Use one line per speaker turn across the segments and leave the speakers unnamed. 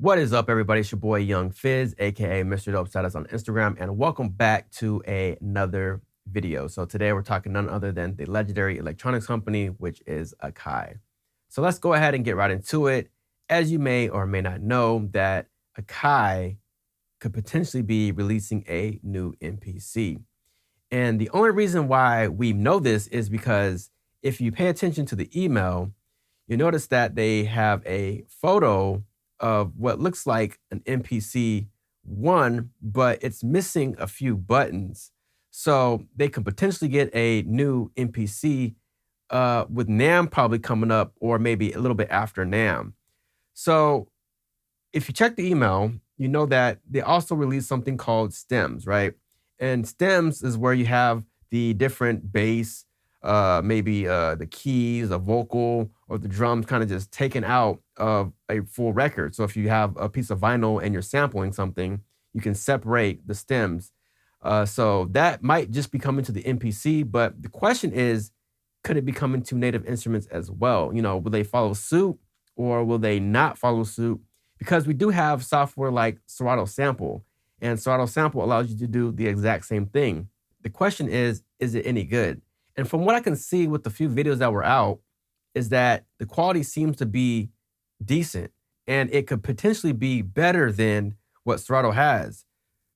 What is up, everybody? It's your boy Young Fizz, aka mr.dopestatus on Instagram, and welcome back to another video. So today we're talking none other than the legendary electronics company, which is Akai. So let's go ahead and get right into it. As you may or may not know, that Akai could potentially be releasing a new MPC. And the only reason why we know this is because if you pay attention to the email, you notice that they have a photo of what looks like an MPC one, but it's missing a few buttons. So they could potentially get a new MPC with NAM probably coming up, or maybe a little bit after NAM. So if you check the email, you know that they also released something called STEMS, right? And STEMS is where you have the different bass, maybe the keys, a vocal, or the drums kind of just taken out of a full record. So if you have a piece of vinyl and you're sampling something, you can separate the stems. So that might just be coming to the MPC, but the question is, could it be coming to native instruments as well? You know, will they follow suit or will they not follow suit? Because we do have software like Serato Sample, and Serato Sample allows you to do the exact same thing. The question is it any good? And from what I can see with the few videos that were out, is that the quality seems to be decent, and it could potentially be better than what Serato has.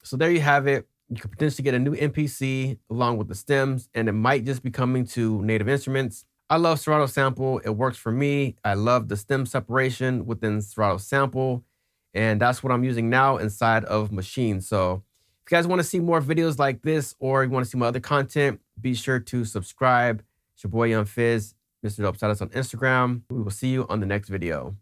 So there you have it. You could potentially get a new MPC along with the stems, and it might just be coming to native instruments. I love Serato Sample. It works for me. I love the stem separation within Serato Sample, and that's what I'm using now inside of Machine. So if you guys want to see more videos like this, or you want to see my other content, be sure to subscribe. It's your boy Young Fizz, Mr. Dopestatus on Instagram. We will see you on the next video.